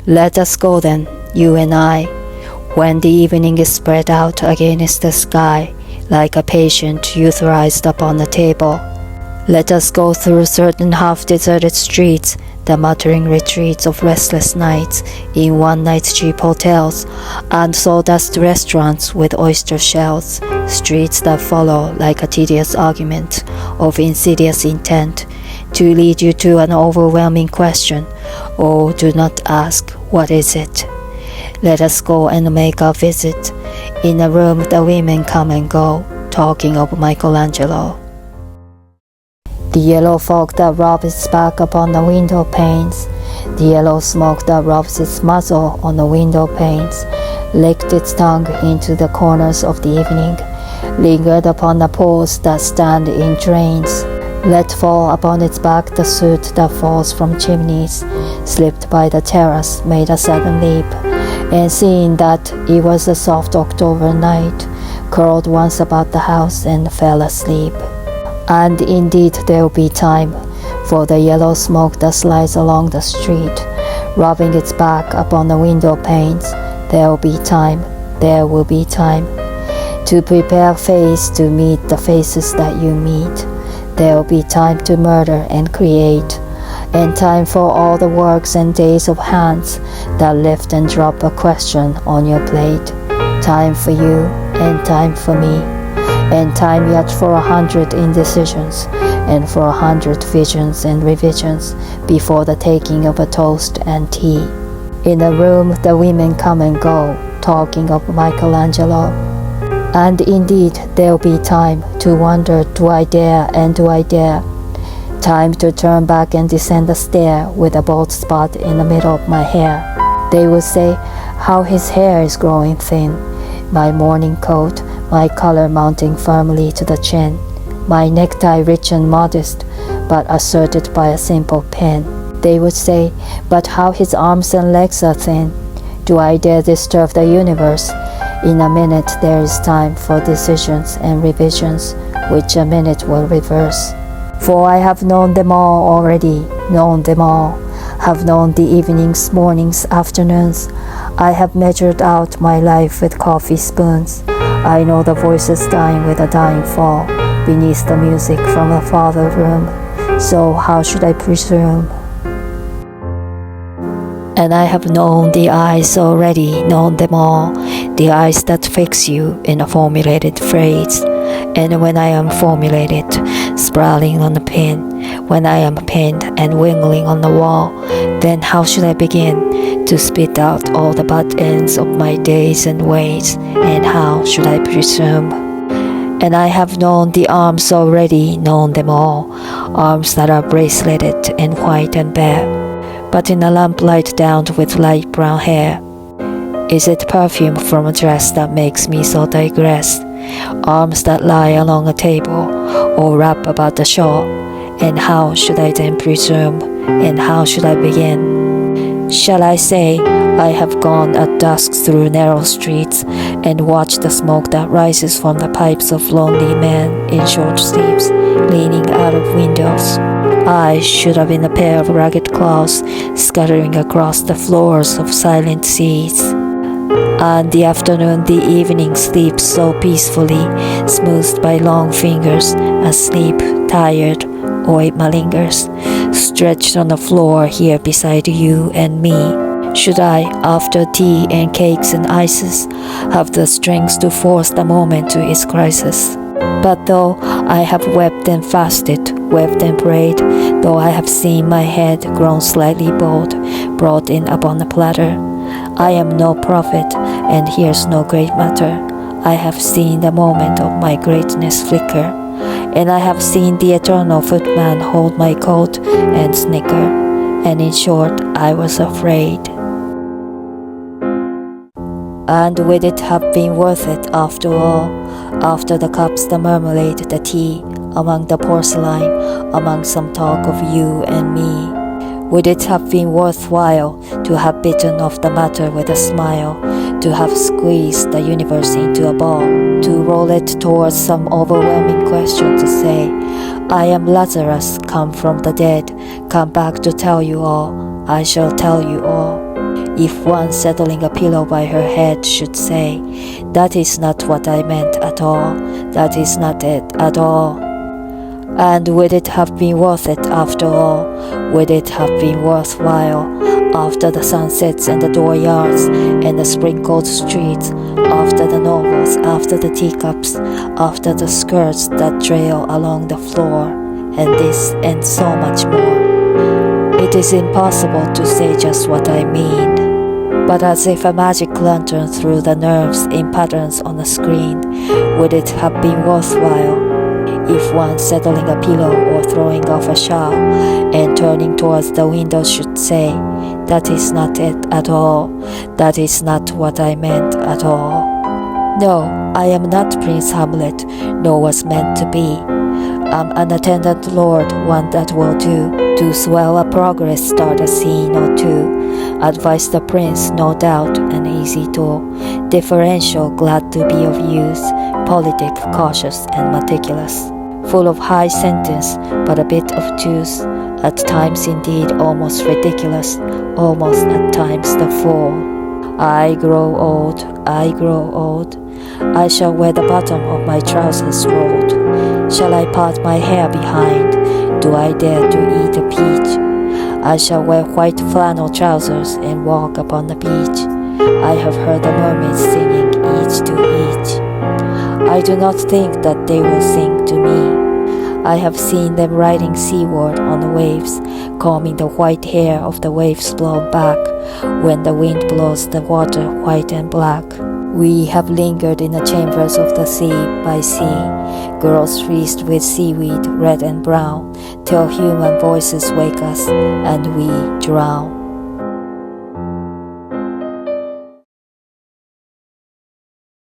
Let us go then, you and I, when the evening is spread out against the sky, like a patient euthanized upon the table. Let us go through certain half-deserted streets, the muttering retreats of restless nights in one-night cheap hotels and sawdust restaurants with oyster shells, streets that follow like a tedious argument of insidious intent to lead you to an overwhelming question. Oh, do not ask, what is it? Let us go and make our visit. In a room the women come and go, talking of Michelangelo. The yellow fog that rubs its back upon the window panes, the yellow smoke that rubs its muzzle on the window panes, licked its tongue into the corners of the evening, lingered upon the pools that stand in drains, let fall upon its back the soot that falls from chimneys, slipped by the terrace, made a sudden leap, and seeing that it was a soft October night, curled once about the house and fell asleep. And indeed there'll be time, for the yellow smoke that slides along the street, rubbing its back upon the window panes. There'll be time, there will be time, to prepare face to meet the faces that you meet. There'll be time to murder and create, and time for all the works and days of hands that lift and drop a question on your plate. Time for you and time for me, and time yet for 100 indecisions, and for 100 visions and revisions before the taking of a toast and tea. In a room the women come and go, talking of Michelangelo. And indeed there'll be time to wonder, do I dare and do I dare? Time to turn back and descend the stair with a bald spot in the middle of my hair. They will say, how his hair is growing thin, my morning coat, my collar mounting firmly to the chin, my necktie rich and modest, but asserted by a simple pin. They would say, but how his arms and legs are thin. Do I dare disturb the universe? In a minute there is time for decisions and revisions, which a minute will reverse. For I have known them all already, known them all, have known the evenings, mornings, afternoons. I have measured out my life with coffee spoons. I know the voices dying with a dying fall beneath the music from the farther room. So how should I presume? And I have known the eyes already, known them all, the eyes that fix you in a formulated phrase. And when I am formulated, sprawling on the pin, when I am pinned and wiggling on the wall, then how should I begin to spit out all the butt ends of my days and ways, and how should I presume? And I have known the arms already, known them all, arms that are braceleted and white and bare, but in a lamplight downed with light brown hair. Is it perfume from a dress that makes me so digress? Arms that lie along a table, or wrap about the shawl, and how should I then presume, and how should I begin? Shall I say, I have gone at dusk through narrow streets, and watched the smoke that rises from the pipes of lonely men in short sleeves, leaning out of windows? I should have been a pair of ragged claws, scattering across the floors of silent seas. And the afternoon, the evening sleeps so peacefully, smoothed by long fingers, asleep, tired, or it malingers, stretched on the floor here beside you and me. Should I, after tea and cakes and ices, have the strength to force the moment to its crisis? But though I have wept and fasted, wept and prayed, though I have seen my head grown slightly bald, brought in upon a platter, I am no prophet, and here's no great matter. I have seen the moment of my greatness flicker, and I have seen the eternal footman hold my coat and snicker, and in short, I was afraid. And would it have been worth it after all, after the cups, the marmalade, the tea, among the porcelain, among some talk of you and me? Would it have been worthwhile to have bitten off the matter with a smile, to have squeezed the universe into a ball, to roll it towards some overwhelming question, to say, I am Lazarus, come from the dead, come back to tell you all, I shall tell you all. If one settling a pillow by her head should say, "That is not what I meant at all, that is not it at all." And would it have been worth it after all? Would it have been worthwhile? After the sunsets and the dooryards and the sprinkled streets, after the novels, after the teacups, after the skirts that trail along the floor, and this and so much more. It is impossible to say just what I mean, but as if a magic lantern threw the nerves in patterns on the screen, would it have been worthwhile? If one settling a pillow or throwing off a shawl and turning towards the window should say, "That is not it at all, that is not what I meant at all." No, I am not Prince Hamlet, nor was meant to be. I'm an attendant lord, one that will do. To swell a progress, start a scene or two. Advise the prince, no doubt, an easy tool. Differential, glad to be of use. Politic, cautious and meticulous. Full of high sentence, but a bit obtuse. At times indeed almost ridiculous, almost at times the fool. I grow old, I grow old. I shall wear the bottom of my trousers rolled. Shall I part my hair behind? Do I dare to eat a peach? I shall wear white flannel trousers and walk upon the beach. I have heard the mermaids singing each to each. I do not think that they will sing to me. I have seen them riding seaward on the waves, combing the white hair of the waves blown back, when the wind blows the water white and black. We have lingered in the chambers of the sea by sea, girls wreathed with seaweed red and brown, till human voices wake us and we drown.